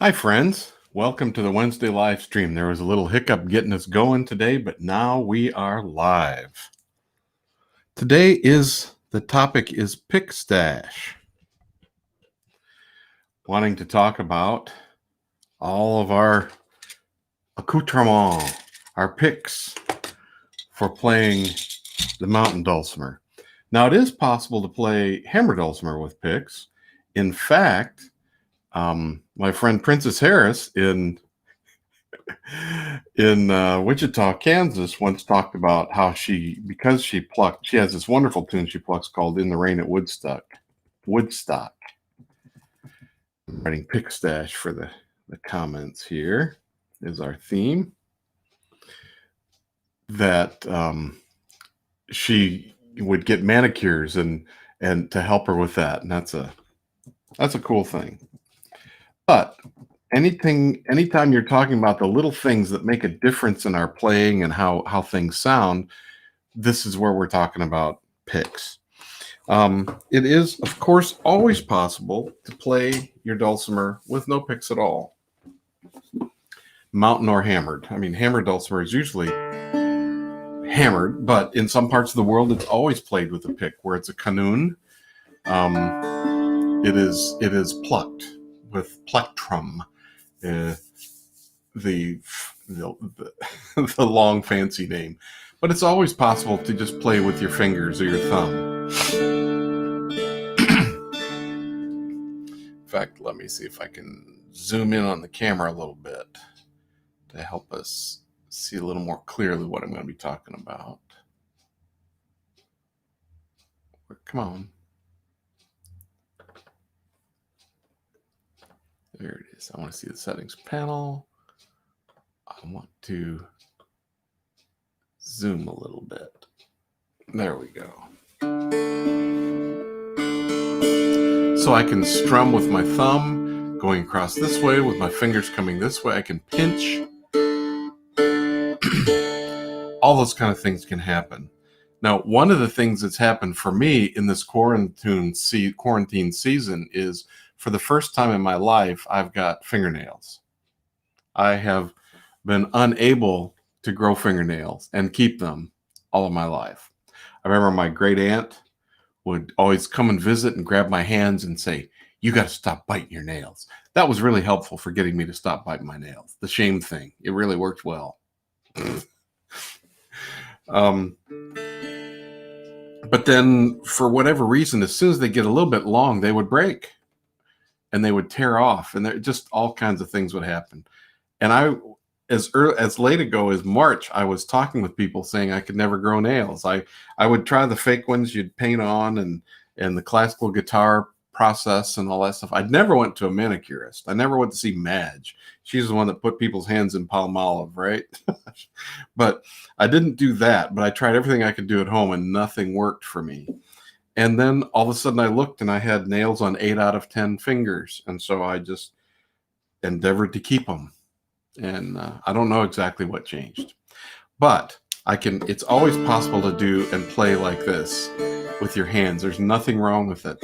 Hi, friends. Welcome to the Wednesday LiveStream. There was a little hiccup getting us going today, but now we are live. Today the topic is pick stash. Wanting to talk about all of our accoutrements, our picks for playing the mountain dulcimer. Now, it is possible to play hammer dulcimer with picks. In fact, my friend Princess Harris in Wichita, Kansas, once talked about how she has this wonderful tune she plucks called "In the Rain at Woodstock." I'm writing pick stash for the comments here is our theme. That she would get manicures and to help her with that, and that's a cool thing. But anytime you're talking about the little things that make a difference in our playing and how things sound, this is where we're talking about picks. It is, of course, always possible to play your dulcimer with no picks at all, mountain or hammered. I mean, hammered dulcimer is usually hammered, but in some parts of the world, it's always played with a pick, where it's a qanun. It is plucked with plectrum. The long fancy name, but it's always possible to just play with your fingers or your thumb. In fact, let me see if I can zoom in on the camera a little bit to help us see a little more clearly what I'm going to be talking about. Come on. There it is. I want to see the settings panel. I want to zoom a little bit. There we go. So I can strum with my thumb going across this way, with my fingers coming this way. I can pinch. All those kind of things can happen. Now, one of the things that's happened for me in this quarantine season is, for the first time in my life, I've got fingernails. I have been unable to grow fingernails and keep them all of my life. I remember my great aunt would always come and visit and grab my hands and say, "You got to stop biting your nails." That was really helpful for getting me to stop biting my nails. The shame thing. It really worked well. But then, for whatever reason, as soon as they get a little bit long, they would break and they would tear off, and there just all kinds of things would happen. And as late ago as March, I was talking with people saying I could never grow nails. I would try the fake ones you'd paint on and the classical guitar process and all that stuff. I never went to a manicurist. I never went to see Madge. She's the one that put people's hands in Palmolive, right? But I didn't do that. But I tried everything I could do at home, and nothing worked for me. And then all of a sudden I looked and I had nails on 8 out of 10 fingers. And so I just endeavored to keep them. And I don't know exactly what changed. But it's always possible to do and play like this with your hands. There's nothing wrong with it.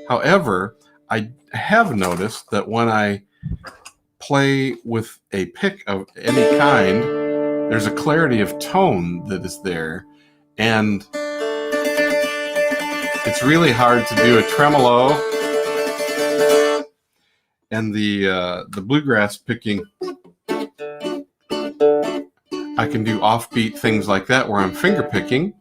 However, I have noticed that when I play with a pick of any kind, there's a clarity of tone that is there. And it's really hard to do a tremolo and the bluegrass picking. I can do offbeat things like that where I'm finger picking.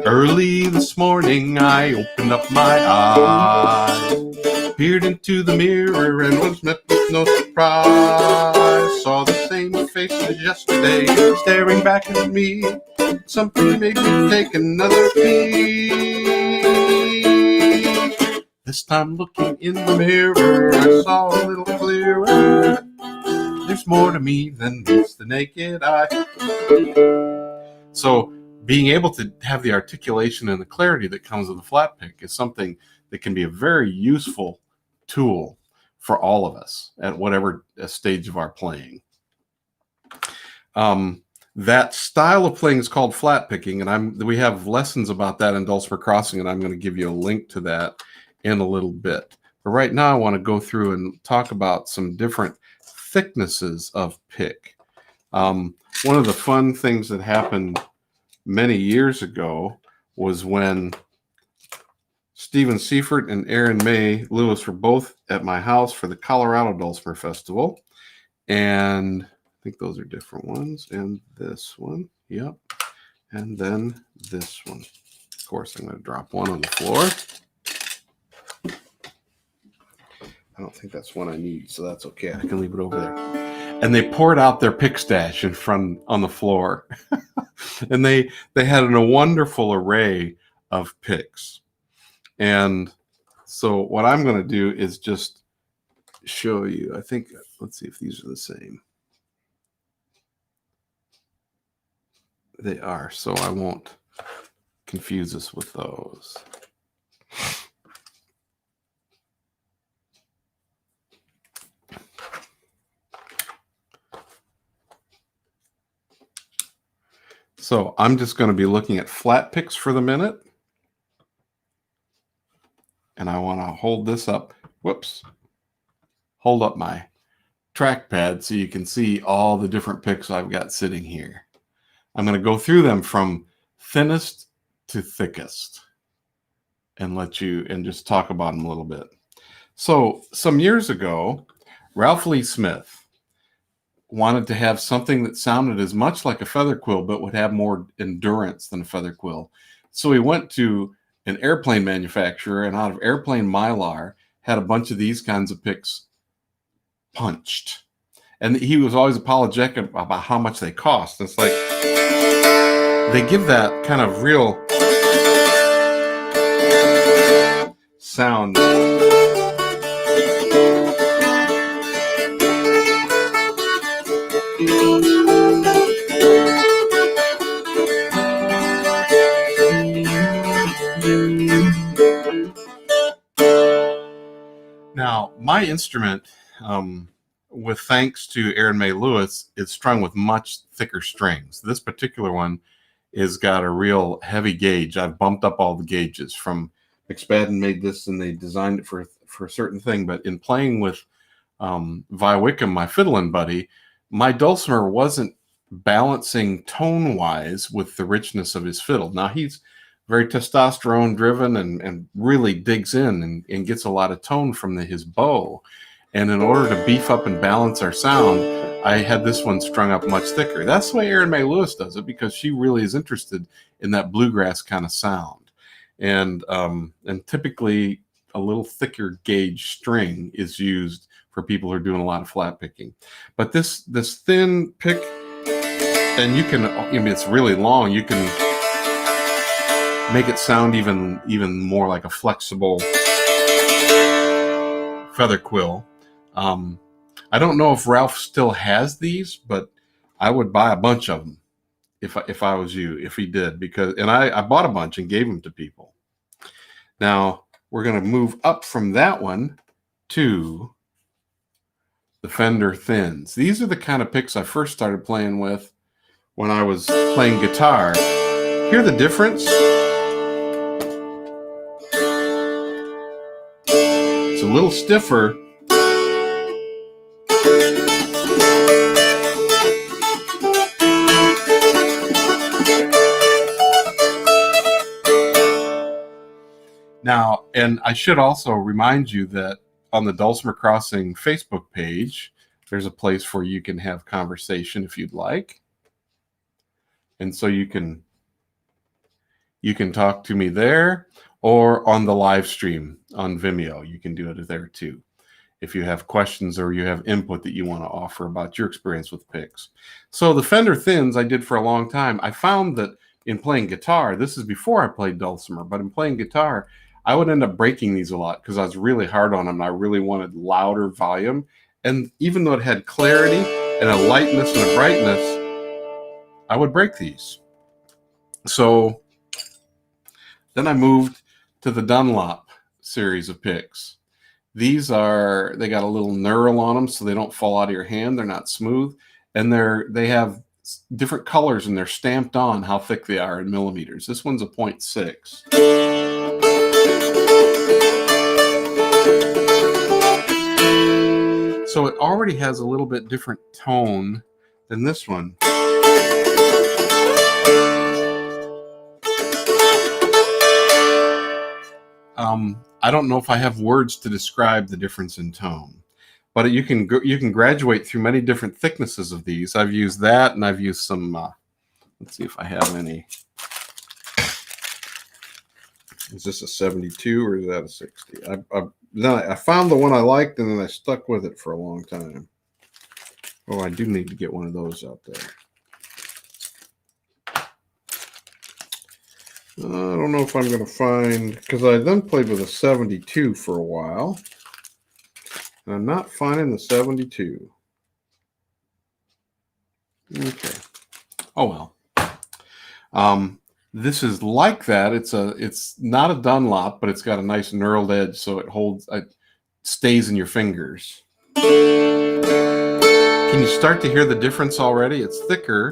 Early this morning I opened up my eyes, peered into the mirror and was met with no surprise. Saw the same face as yesterday staring back at me. Something made me take another peek. This time looking in the mirror, I saw a little clearer. There's more to me than meets the naked eye. So being able to have the articulation and the clarity that comes with a flat pick is something that can be a very useful tool for all of us at whatever stage of our playing. That style of playing is called flat picking, and we have lessons about that in Dulcimer Crossing, and I'm going to give you a link to that in a little bit. But right now, I want to go through and talk about some different thicknesses of pick. One of the fun things that happened many years ago was when Stephen Seifert and Aaron May Lewis were both at my house for the Colorado Dulcimer Festival. And I think those are different ones. And this one, yep. And then this one. Of course, I'm going to drop one on the floor. I don't think that's one I need, so that's okay. I can leave it over there. And they poured out their pick stash in front on the floor. And they had a wonderful array of picks. And so what I'm going to do is just show you. I think, let's see if these are the same. They are, so I won't confuse us with those. So I'm just going to be looking at flat picks for the minute. And I want to hold this up. Whoops. Hold up my trackpad so you can see all the different picks I've got sitting here. I'm going to go through them from thinnest to thickest and just talk about them a little bit. So some years ago, Ralph Lee Smith wanted to have something that sounded as much like a feather quill but would have more endurance than a feather quill. So he went to an airplane manufacturer, and out of airplane mylar had a bunch of these kinds of picks punched. And he was always apologetic about how much they cost. It's like they give that kind of real sound. Now, my instrument, with thanks to Aaron May Lewis, is strung with much thicker strings. This particular one is got a real heavy gauge. I've bumped up all the gauges from McSpadden made this, and they designed it for a certain thing. But in playing with Vi Wickham, my fiddling buddy, my dulcimer wasn't balancing tone-wise with the richness of his fiddle. Now, he's very testosterone driven and really digs in and gets a lot of tone from his bow. And in order to beef up and balance our sound, I had this one strung up much thicker. That's the way Aaron May Lewis does it, because she really is interested in that bluegrass kind of sound. And typically a little thicker gauge string is used for people who are doing a lot of flat picking. But this thin pick, and you can, I mean, it's really long. You can make it sound even more like a flexible feather quill. I don't know if Ralph still has these, but I would buy a bunch of them if I was you, if he did, and I bought a bunch and gave them to people. Now we're going to move up from that one to the Fender Thins. These are the kind of picks I first started playing with when I was playing guitar. Hear the difference? It's a little stiffer. Now, and I should also remind you that on the Dulcimer Crossing Facebook page, there's a place where you can have conversation if you'd like. And so you can talk to me there, or on the live stream on Vimeo. You can do it there too, if you have questions or you have input that you want to offer about your experience with picks. So the Fender Thins I did for a long time. I found that in playing guitar, this is before I played dulcimer, but in playing guitar, I would end up breaking these a lot because I was really hard on them and I really wanted louder volume. And even though it had clarity and a lightness and a brightness, I would break these. So then I moved to the Dunlop series of picks. These they got a little knurl on them so they don't fall out of your hand. They're not smooth. And they have different colors, and they're stamped on how thick they are in millimeters. This one's a 0.6. So it already has a little bit different tone than this one. I don't know if I have words to describe the difference in tone, but you can graduate through many different thicknesses of these. I've used that, and I've used some. Let's see if I have any. Is this a 72 or is that a 60? I found the one I liked, and then I stuck with it for a long time. Oh, I do need to get one of those out there. I don't know if I'm going to find, because I then played with a 72 for a while, and I'm not finding the 72. Okay. Oh well. This is like that. It's not a Dunlop, but it's got a nice knurled edge, so it stays in your fingers. Can you start to hear the difference already? It's thicker.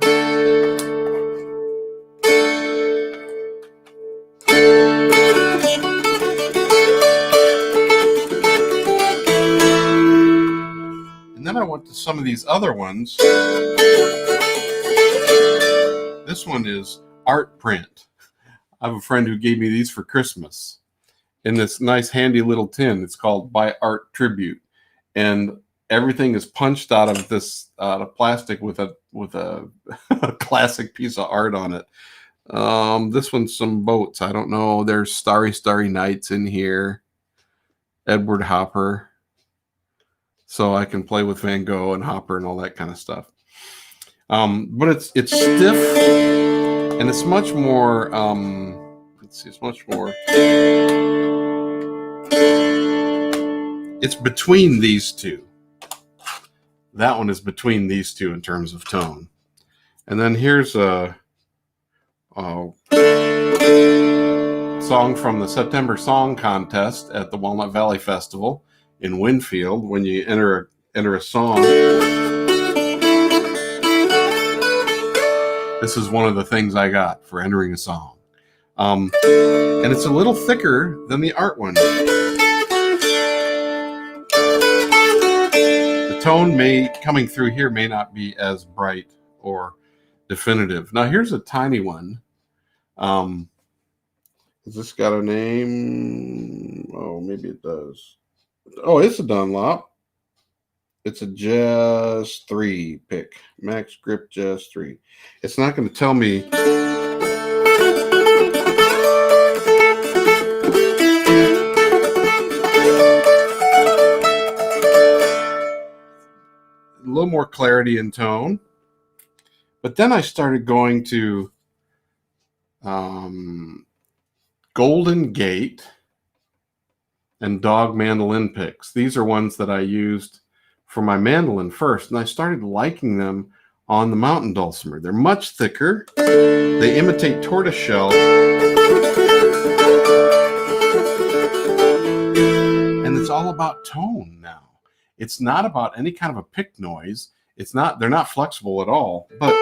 And then I went to some of these other ones. This one is art print. I have a friend who gave me these for Christmas in this nice handy little tin. It's called By Art Tribute, and everything is punched out of this plastic with a a classic piece of art on it. This one's some boats. I don't know. There's Starry Starry Nights in here. Edward Hopper. So I can play with Van Gogh and Hopper and all that kind of stuff. But it's stiff, and it's much more. Let's see. It's much more. It's between these two. That one is between these two in terms of tone. And then here's a song from the September Song Contest at the Walnut Valley Festival in Winfield. When you enter a song, this is one of the things I got for entering a song. And it's a little thicker than the art one. The tone coming through here may not be as bright or definitive. Now here's a tiny one. Has this got a name? Oh, maybe it does. Oh, it's a Dunlop. It's a Jazz 3 pick. Max Grip Jazz 3. It's not going to tell me. A little more clarity in tone. But then I started going to Golden Gate and Dog mandolin picks. These are ones that I used for my mandolin first, and I started liking them on the mountain dulcimer. They're much thicker. They imitate tortoiseshell, and it's all about tone now. It's not about any kind of a pick noise. They're not flexible at all, but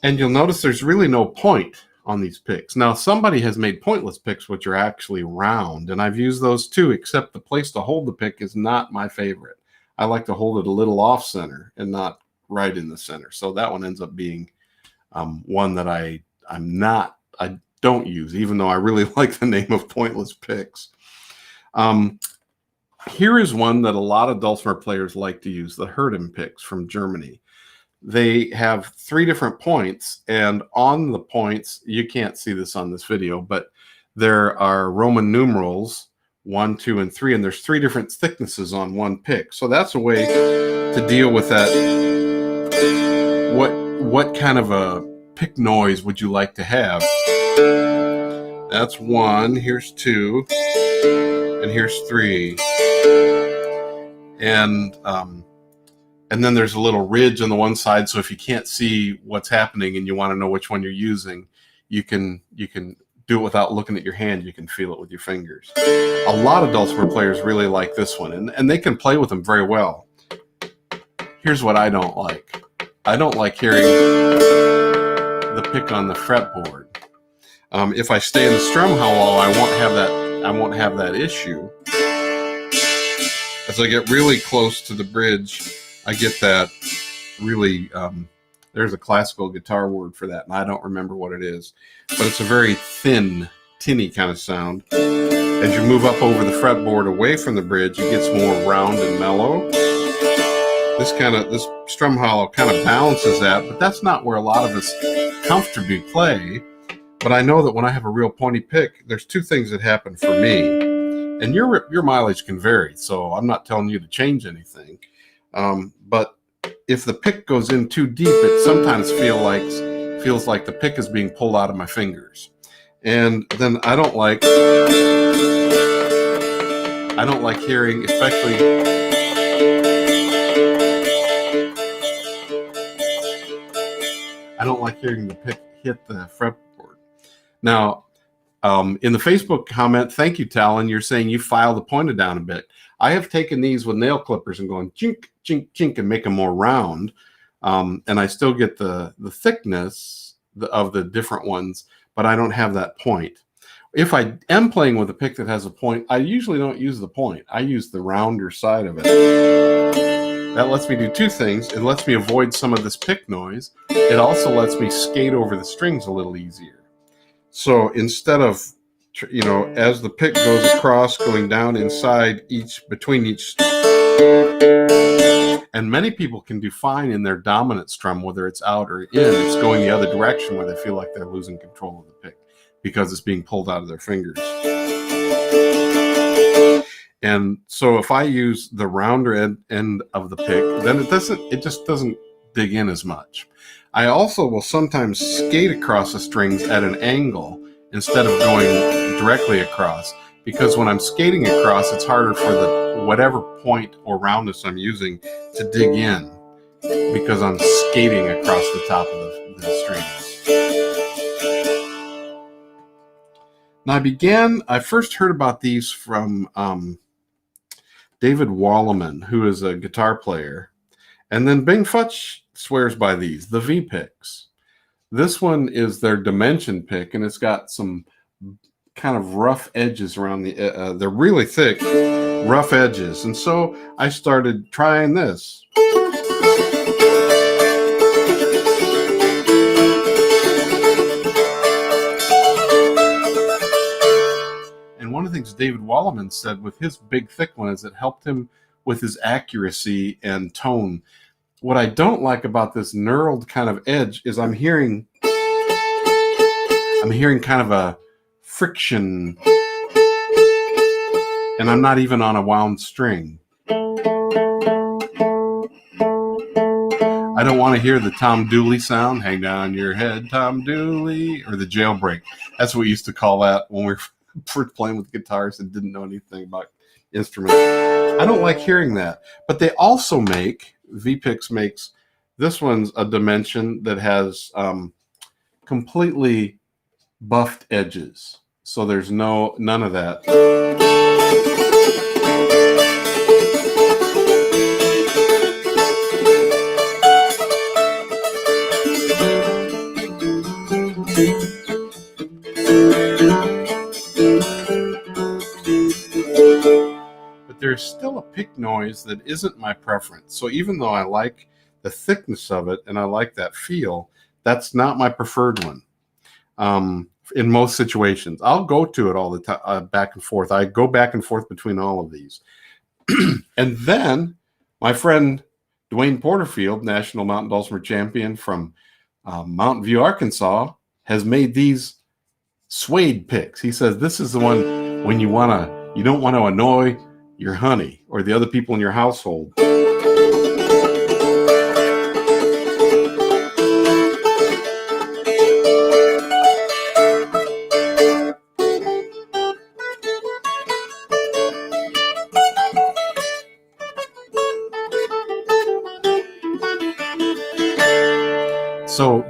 and you'll notice there's really no point on these picks. Now, somebody has made pointless picks which are actually round, and I've used those too, except the place to hold the pick is not my favorite. I like to hold it a little off center and not right in the center. So that one ends up being one that I don't use, even though I really like the name of pointless picks. Here is one that a lot of dulcimer players like to use, the Hertem picks from Germany. They have 3 different points, and on the points, you can't see this on this video, but there are Roman numerals 1, 2, and 3, and there's 3 different thicknesses on one pick. So that's a way to deal with that what kind of a pick noise would you like to have? That's 1. Here's 2. And here's 3. And then there's a little ridge on the one side, so if you can't see what's happening and you want to know which one you're using, you can do it without looking at your hand. You can feel it with your fingers. A lot of dulcimer players really like this one, and they can play with them very well. Here's what I don't like. I don't like hearing the pick on the fretboard. If I stay in the strum hollow, I won't have that issue. As I get really close to the bridge, I get that really, there's a classical guitar word for that, and I don't remember what it is, but it's a very thin, tinny kind of sound. As you move up over the fretboard away from the bridge, it gets more round and mellow. This strum hollow kind of balances that, but that's not where a lot of us comfortably play. But I know that when I have a real pointy pick, there's 2 things that happen for me, and your mileage can vary, so I'm not telling you to change anything. But if the pick goes in too deep, it sometimes feels like the pick is being pulled out of my fingers, and then I don't like hearing, especially the pick hit the fretboard. Now, in the Facebook comment, thank you, Talon. You're saying you file the pointer down a bit. I have taken these with nail clippers and going chink, chink, chink, and make them more round. And I still get the thickness of the different ones, but I don't have that point. If I am playing with a pick that has a point, I usually don't use the point. I use the rounder side of it. That lets me do 2 things. It lets me avoid some of this pick noise. It also lets me skate over the strings a little easier. So instead of, as the pick goes across, going down inside between each, and many people can do fine in their dominant strum, whether it's out or in, it's going the other direction where they feel like they're losing control of the pick because it's being pulled out of their fingers. And so if I use the rounder end of the pick, then it just doesn't dig in as much. I also will sometimes skate across the strings at an angle instead of going directly across, because when I'm skating across, it's harder for whatever point or roundness I'm using to dig in, because I'm skating across the top of the strings. Now I first heard about these from David Walleman, who is a guitar player, and then Bing Futch swears by these, the V picks. This one is their dimension pick, and it's got some kind of rough edges around they're really thick, rough edges. And so I started trying this. And one of the things David Walleman said with his big thick one is it helped him with his accuracy and tone. What I don't like about this knurled kind of edge is I'm hearing kind of a friction, and I'm not even on a wound string. I don't want to hear the Tom Dooley sound, hang down your head, Tom Dooley, or the jailbreak. That's what we used to call that when we were first playing with guitars and didn't know anything about instruments. I don't like hearing that. But they also V-Picks makes, this one's a dimension that has completely buffed edges. So there's none of that. But there's still a pick noise that isn't my preference. So even though I like the thickness of it and I like that feel, that's not my preferred one. In most situations, I'll go to it all the time, back and forth. I go back and forth between all of these. And then my friend Dwayne Porterfield, National Mountain Dulcimer Champion from Mountain View, Arkansas, has made these suede picks. He says this is the one when you don't want to annoy your honey or the other people in your household.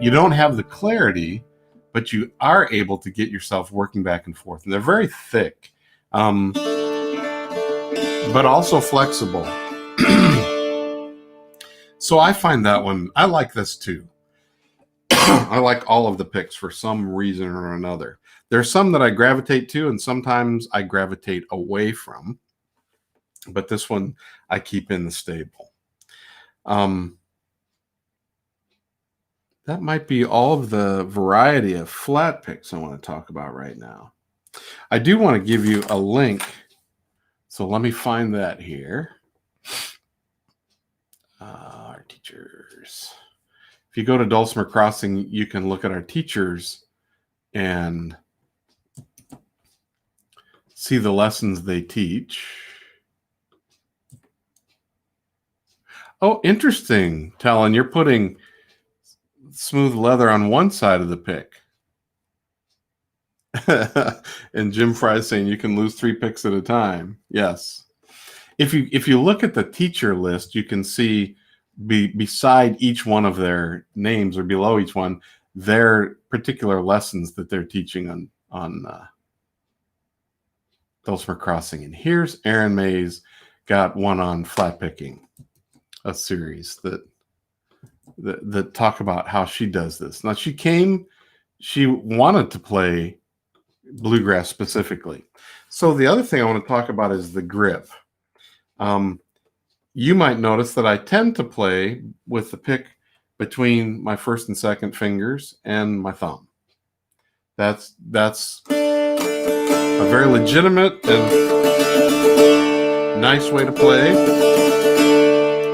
you don't have the clarity, but you are able to get yourself working back and forth. And they're very thick, but also flexible. So I find that one, I like this too. I like all of the picks for some reason or another. There's some that I gravitate to, and sometimes I gravitate away from. But this one I keep in the stable. That might be all of the variety of flat picks I want to talk about right now. I do want to give you a link. So let me find that here. Our teachers. If you go to Dulcimer Crossing, you can look at our teachers and see the lessons they teach. Oh, interesting, Talon. You're putting smooth leather on one side of the pick. And Jim Fry's saying you can lose 3 picks at a time. Yes. If you look at the teacher list, you can see beside each one of their names, or below each one, their particular lessons that they're teaching on Dulcimer Crossing. And here's Erin May's got one on flat picking, a series that talk about how she does this. Now she wanted to play bluegrass specifically. So the other thing I want to talk about is the grip. You might notice that I tend to play with the pick between my first and second fingers and my thumb. That's a very legitimate and nice way to play.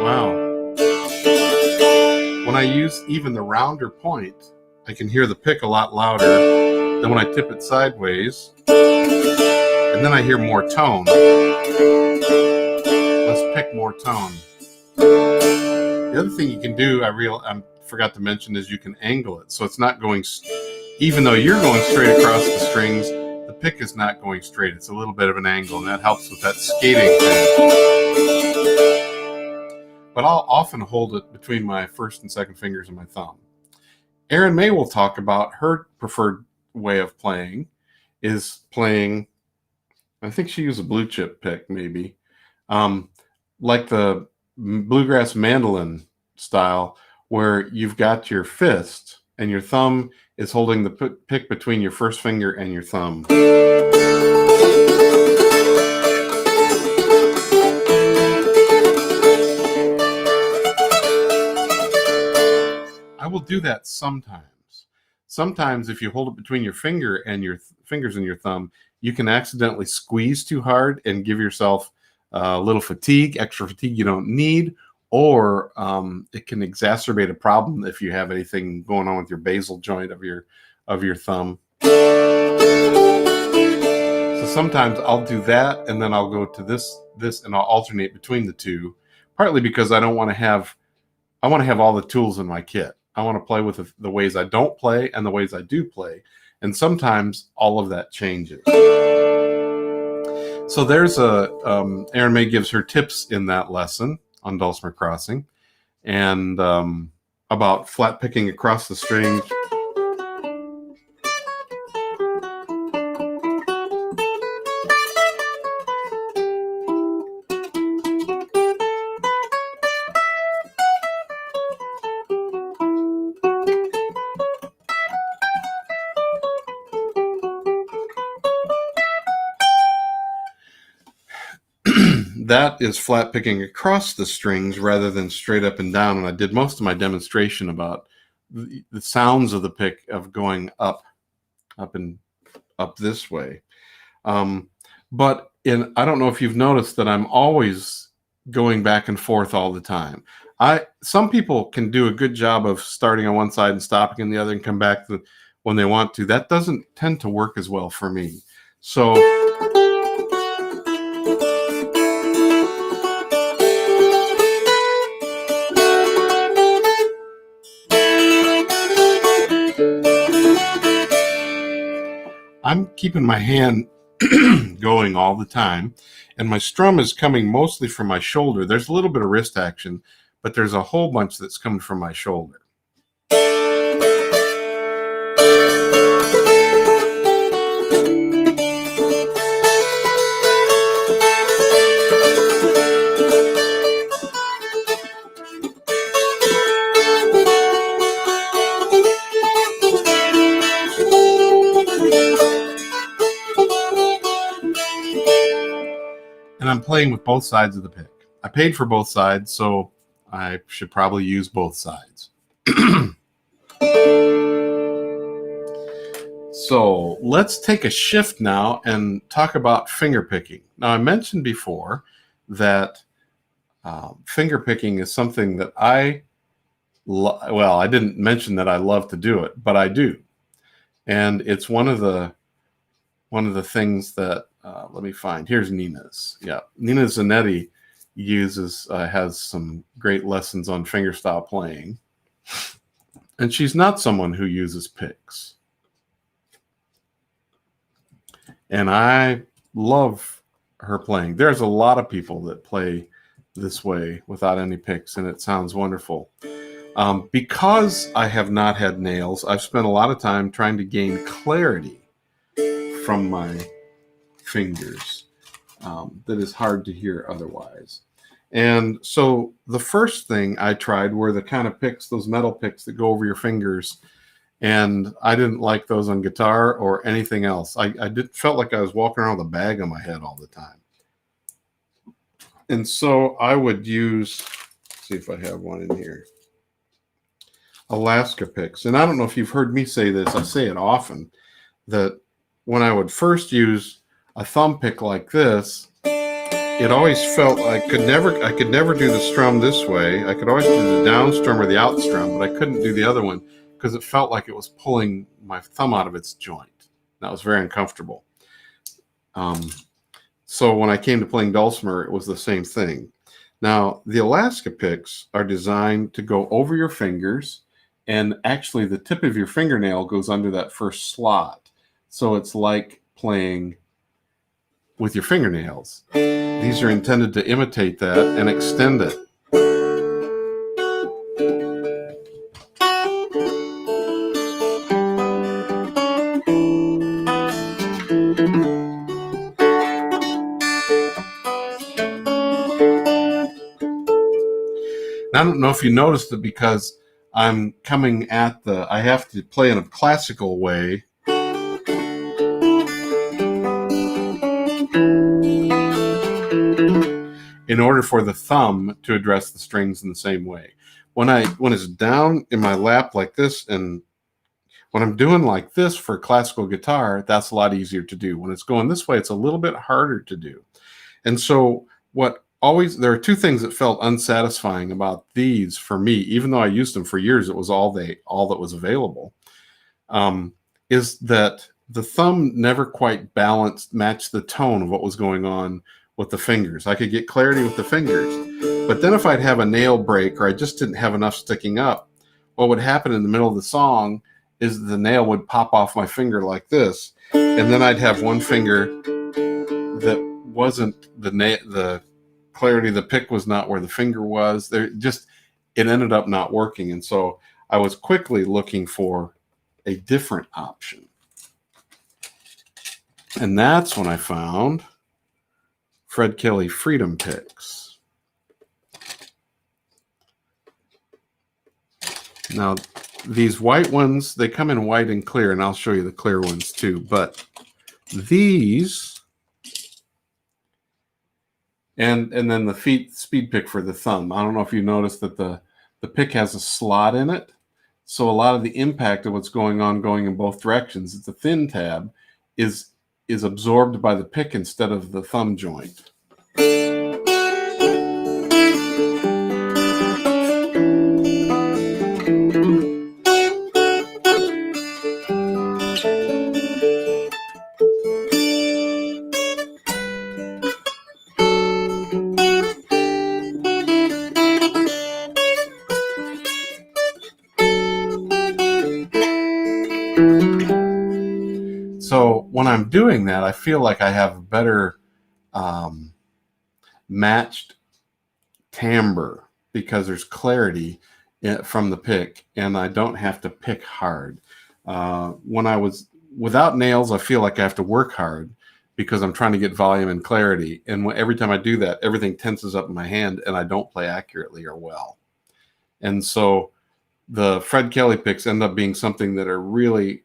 Wow. When I use even the rounder point, I can hear the pick a lot louder than when I tip it sideways. And then I hear more tone. Let's pick more tone. The other thing you can do, I forgot to mention, is you can angle it. So it's not going, even though you're going straight across the strings, the pick is not going straight. It's a little bit of an angle, and that helps with that skating thing. But I'll often hold it between my first and second fingers and my thumb. Erin May will talk about her preferred way of playing is playing, I think she used a blue chip pick maybe, like the bluegrass mandolin style, where you've got your fist and your thumb is holding the pick between your first finger and your thumb. I will do that sometimes. Sometimes if you hold it between your finger and your fingers and your thumb, you can accidentally squeeze too hard and give yourself a little fatigue, extra fatigue you don't need, or it can exacerbate a problem if you have anything going on with your basal joint of your thumb. So sometimes I'll do that, and then I'll go to this, and I'll alternate between the two, partly because I want to have all the tools in my kit. I want to play with the ways I don't play and the ways I do play. And sometimes all of that changes. So there's Erin May gives her tips in that lesson on Dulcimer Crossing, and about flat picking across the strings. That is flat picking across the strings rather than straight up and down. And I did most of my demonstration about the sounds of the pick of going up this way. But I don't know if you've noticed that I'm always going back and forth all the time. Some people can do a good job of starting on one side and stopping on the other and come back when they want to. That doesn't tend to work as well for me. So I'm keeping my hand going all the time, and my strum is coming mostly from my shoulder. There's a little bit of wrist action, but there's a whole bunch that's coming from my shoulder. I'm playing with both sides of the pick. I paid for both sides, so I should probably use both sides. So let's take a shift now and talk about finger picking. Now, I mentioned before that finger picking is something that I didn't mention that I love to do it, but I do. And it's one of the things that, let me find, here's Nina's. Yeah, Nina Zanetti has some great lessons on fingerstyle playing. And she's not someone who uses picks. And I love her playing. There's a lot of people that play this way without any picks, and it sounds wonderful. Because I have not had nails, I've spent a lot of time trying to gain clarity from my fingers that is hard to hear otherwise. And so the first thing I tried were the kind of picks, those metal picks that go over your fingers. And I didn't like those on guitar or anything else. I felt like I was walking around with a bag on my head all the time. And so I would use, see if I have one in here, Alaska picks. And I don't know if you've heard me say this, I say it often, that when I would first use a thumb pick like this, it always felt I could never do the strum this way. I could always do the down strum or the out strum, but I couldn't do the other one because it felt like it was pulling my thumb out of its joint. That was very uncomfortable. So when I came to playing dulcimer, it was the same thing. Now, the Alaska picks are designed to go over your fingers, and actually the tip of your fingernail goes under that first slot. So it's like playing with your fingernails. These are intended to imitate that and extend it. I don't know if you noticed it because I'm coming at I have to play in a classical way. In order for the thumb to address the strings in the same way. When it's down in my lap like this, and when I'm doing like this for classical guitar, that's a lot easier to do. When it's going this way, it's a little bit harder to do. And so there are two things that felt unsatisfying about these for me, even though I used them for years, it was all that was available, is that the thumb never quite matched the tone of what was going on with the fingers. I could get clarity with the fingers, but then if I'd have a nail break or I just didn't have enough sticking up, what would happen in the middle of the song is the nail would pop off my finger like this, and then I'd have one finger that wasn't the clarity, the pick was not where the finger was. It ended up not working, and so I was quickly looking for a different option. And that's when I found Fred Kelly Freedom Picks. Now, these white ones, they come in white and clear, and I'll show you the clear ones too. But these, and then the speed pick for the thumb. I don't know if you noticed that the pick has a slot in it. So a lot of the impact of what's going in both directions, it's a thin tab, is absorbed by the pick instead of the thumb joint. So when I'm doing that, I feel like I have a better matched timbre because there's clarity from the pick, and I don't have to pick hard. When I was without nails, I feel like I have to work hard because I'm trying to get volume and clarity. And every time I do that, everything tenses up in my hand, and I don't play accurately or well. And so the Fred Kelly picks end up being something that are really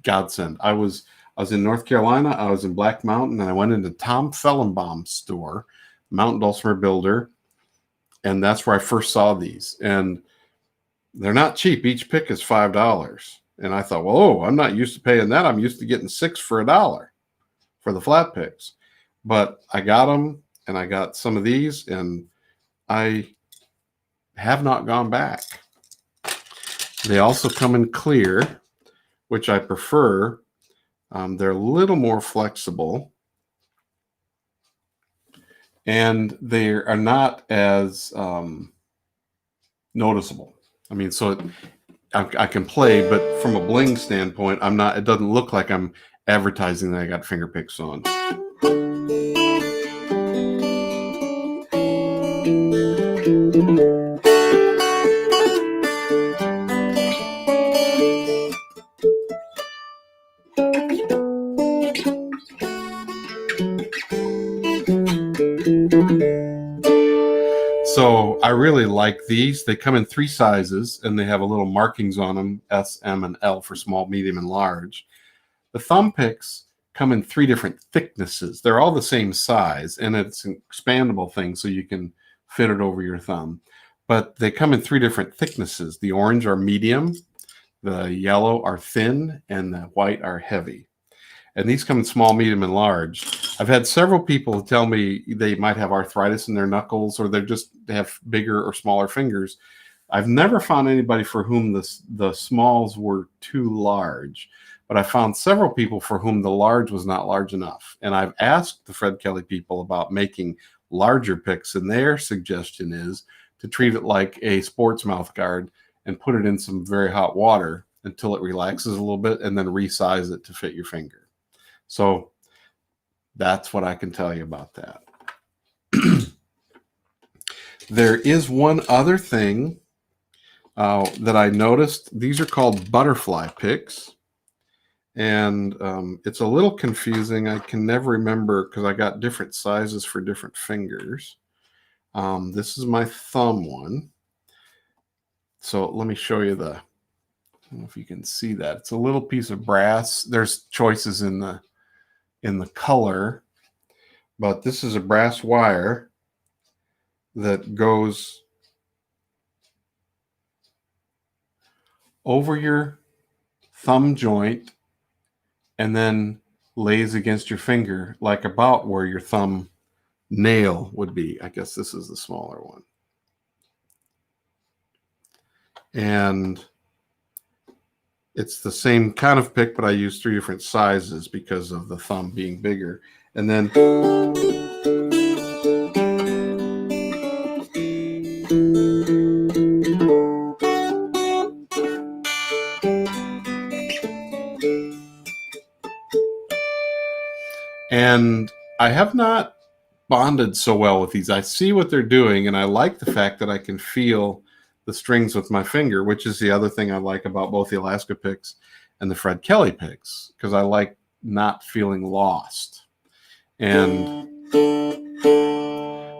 godsend. I was I was in North Carolina. I was in Black Mountain, and I went into Tom Fellenbaum's store, Mountain Dulcimer Builder, and that's where I first saw these. And they're not cheap. Each pick is $5. And I thought, well, I'm not used to paying that. I'm used to getting 6 for $1 for the flat picks. But I got them, and I got some of these, and I have not gone back. They also come in clear, which I prefer. They're a little more flexible, and they are not as noticeable. I mean, so I can play, but from a bling standpoint, I'm not. It doesn't look like I'm advertising that I got finger picks on. So I really like these. They come in 3 sizes, and they have a little markings on them, S, M, and L for small, medium, and large. The thumb picks come in 3 different thicknesses. They're all the same size, and it's an expandable thing, so you can fit it over your thumb. But they come in 3 different thicknesses. The orange are medium, the yellow are thin, and the white are heavy. And these come in small, medium, and large. I've had several people tell me they might have arthritis in their knuckles, or they have bigger or smaller fingers. I've never found anybody for whom the smalls were too large, but I found several people for whom the large was not large enough. And I've asked the Fred Kelly people about making larger picks, and their suggestion is to treat it like a sports mouth guard and put it in some very hot water until it relaxes a little bit, and then resize it to fit your finger. So that's what I can tell you about that. There is one other thing that I noticed. These are called butterfly picks. And it's a little confusing. I can never remember because I got different sizes for different fingers. This is my thumb one. So let me show you I don't know if you can see that. It's a little piece of brass. There's choices in the color, but this is a brass wire that goes over your thumb joint and then lays against your finger, like about where your thumb nail would be. I guess this is the smaller one. And it's the same kind of pick, but I use 3 different sizes because of the thumb being bigger. And then I have not bonded so well with these. I see what they're doing, and I like the fact that I can feel the strings with my finger, which is the other thing I like about both the Alaska picks and the Fred Kelly picks, because I like not feeling lost. And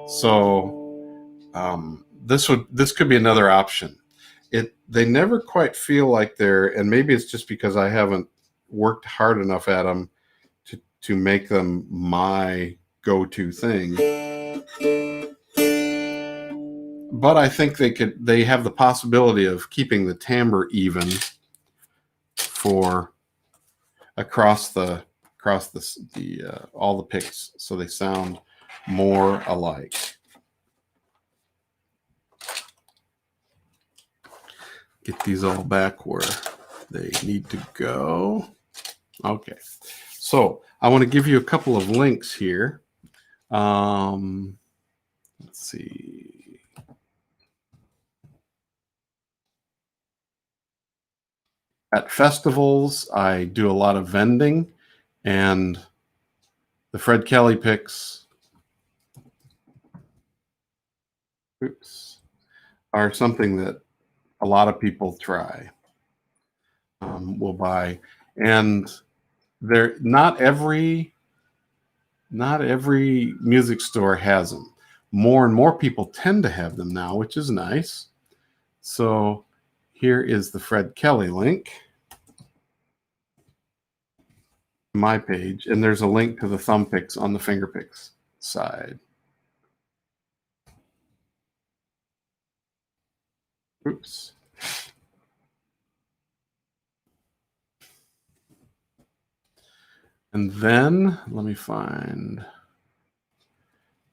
so this could be another option. They never quite feel like and maybe it's just because I haven't worked hard enough at them to make them my go-to thing. But I think they have the possibility of keeping the timbre even for across all the picks, so they sound more alike. Get these all back where they need to go. Okay, so I want to give you a couple of links here. Let's see. At festivals, I do a lot of vending, and the Fred Kelly picks are something that a lot of people will buy, and not every music store has them. More and more people tend to have them now, which is nice. So here is the Fred Kelly link. my page, and there's a link to the thumb picks on the finger picks side. Oops. And then let me find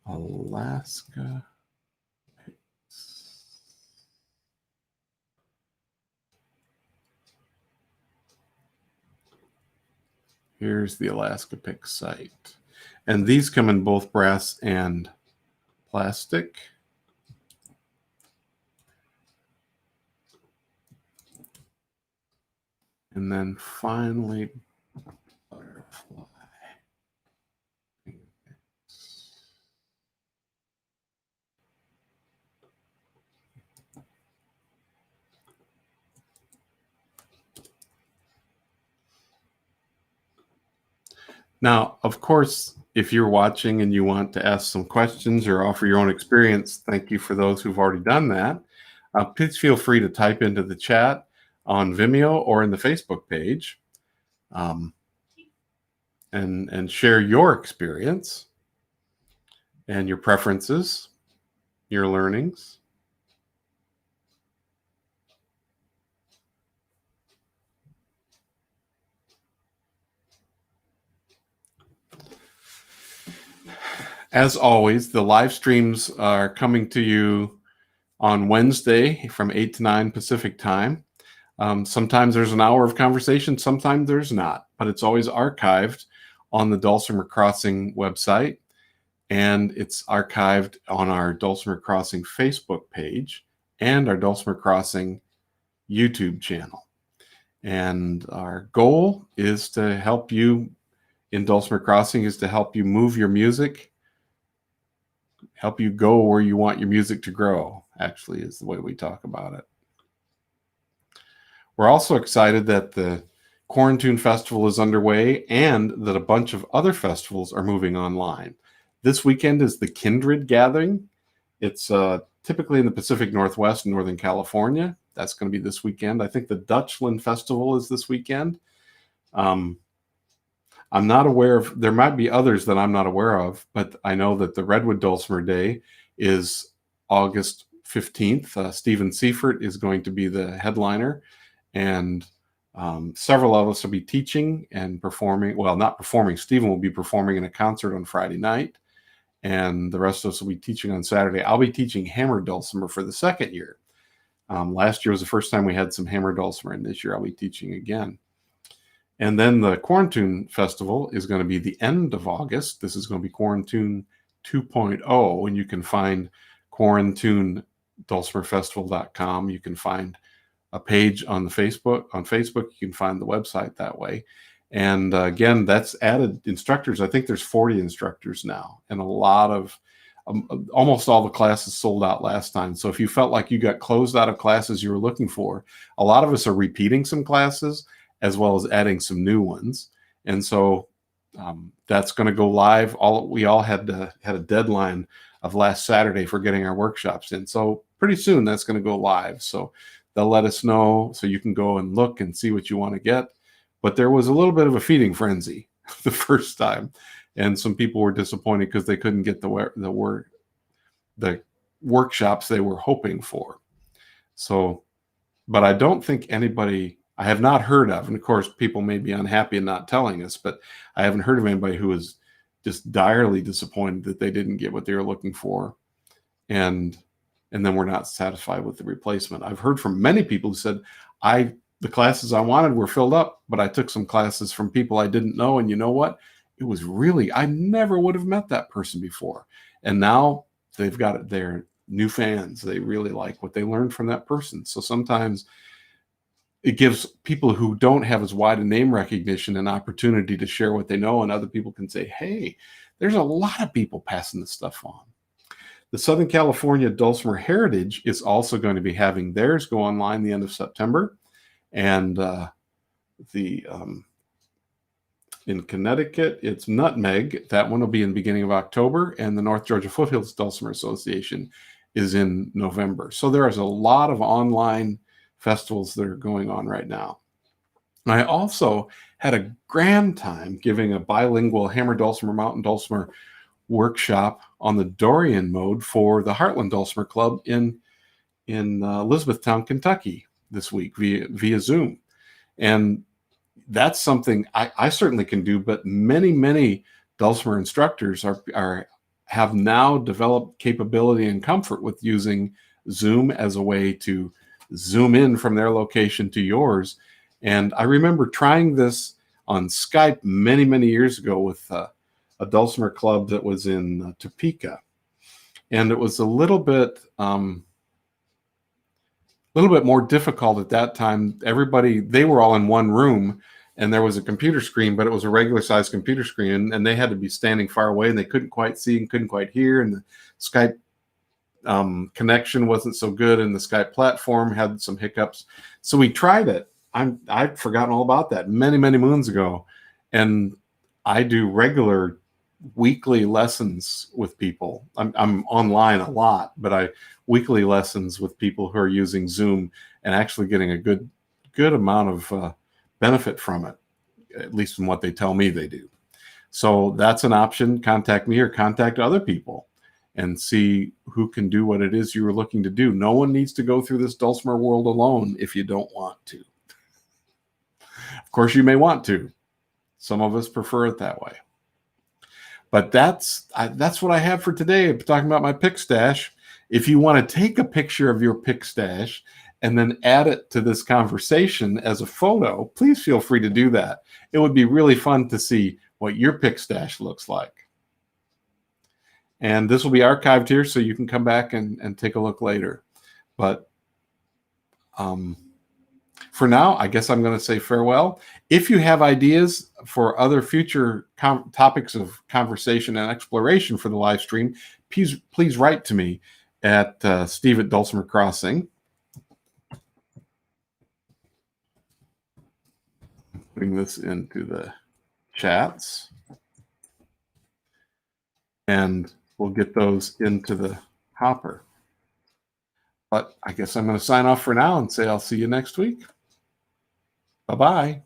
Alaska picks. Here's the Alaska Picks site. And these come in both brass and plastic. And then finally, butterfly. Now, of course, if you're watching and you want to ask some questions or offer your own experience, thank you for those who've already done that. Please feel free to type into the chat on Vimeo or in the Facebook page, and share your experience and your preferences, your learnings. As always, the live streams are coming to you on Wednesday from 8 to 9 Pacific time. Sometimes there's an hour of conversation, sometimes there's not, but it's always archived on the Dulcimer Crossing website, and it's archived on our Dulcimer Crossing Facebook page and our Dulcimer Crossing YouTube channel. And our goal is to help you in Dulcimer Crossing, is to help you move your music, help you go where you want your music to grow, actually, is the way we talk about it. We're also excited that the Quarantine Festival is underway and that a bunch of other festivals are moving online. This weekend is the Kindred Gathering. It's typically in the Pacific Northwest and Northern California. That's going to be this weekend. I think the Dutchland Festival is this weekend. I'm not aware of, there might be others that I'm not aware of, but I know that the Redwood Dulcimer Day is August 15th. Stephen Seifert is going to be the headliner, and several of us will be teaching and performing. Well, not performing. Stephen will be performing in a concert on Friday night, and the rest of us will be teaching on Saturday. I'll be teaching hammer dulcimer for the second year. Last year was the first time we had some hammer dulcimer, and this year I'll be teaching again. And then the Quarantine Festival is going to be the end of August. This is going to be Quarantine 2.0, and you can find quarantinedulcimerfestival.com. You can find a page on the Facebook. On Facebook, you can find the website that way. And again, that's added instructors. I think there's 40 instructors now, and a lot of almost all the classes sold out last time. So if you felt like you got closed out of classes you were looking for, a lot of us are repeating some classes as well as adding some new ones. And so that's going to go live. We all had a deadline of last Saturday for getting our workshops in. So pretty soon that's going to go live. So they'll let us know, so you can go and look and see what you want to get. But there was a little bit of a feeding frenzy the first time, and some people were disappointed because they couldn't get the workshops they were hoping for. So, but I don't think anybody, I have not heard of, and of course people may be unhappy and not telling us, but I haven't heard of anybody who was just direly disappointed that they didn't get what they were looking for, and then we're not satisfied with the replacement. I've heard from many people who said, the classes I wanted were filled up, but I took some classes from people I didn't know, and you know what? It was really, I never would have met that person before. And now they've got it, they're new fans. They really like what they learned from that person. So sometimes it gives people who don't have as wide a name recognition an opportunity to share what they know, and other people can say, hey, there's a lot of people passing this stuff on. The Southern California Dulcimer Heritage is also going to be having theirs go online the end of September. And in Connecticut, it's Nutmeg. That one will be in the beginning of October. And the North Georgia Foothills Dulcimer Association is in November. So there is a lot of online festivals that are going on right now. I also had a grand time giving a bilingual hammer dulcimer, mountain dulcimer workshop on the Dorian mode for the Heartland Dulcimer Club in Elizabethtown, Kentucky this week via Zoom. And that's something I certainly can do, but many dulcimer instructors have now developed capability and comfort with using Zoom as a way to zoom in from their location to yours. And I remember trying this on Skype many years ago with a dulcimer club that was in Topeka, and it was a little bit more difficult at that time. They were all in one room, and there was a computer screen, but it was a regular sized computer screen, and they had to be standing far away, and they couldn't quite see and couldn't quite hear, and the Skype connection wasn't so good, and the Skype platform had some hiccups. So we tried it. I'd forgotten all about that many moons ago, and I do regular weekly lessons with people. I'm online a lot, but weekly lessons with people who are using Zoom and actually getting a good amount of benefit from it, at least from what they tell me they do. So that's an option. Contact me or contact other people and see who can do what it is you were looking to do. No one needs to go through this dulcimer world alone if you don't want to. Of course, you may want to. Some of us prefer it that way. But that's what I have for today. I'm talking about my pick stash. If you want to take a picture of your pick stash and then add it to this conversation as a photo, please feel free to do that. It would be really fun to see what your pick stash looks like. And this will be archived here, so you can come back and take a look later. But for now, I guess I'm going to say farewell. If you have ideas for other future topics of conversation and exploration for the live stream, please write to me at Steve at Dulcimer Crossing. Putting this into the chats. And we'll get those into the hopper. But I guess I'm going to sign off for now and say I'll see you next week. Bye-bye.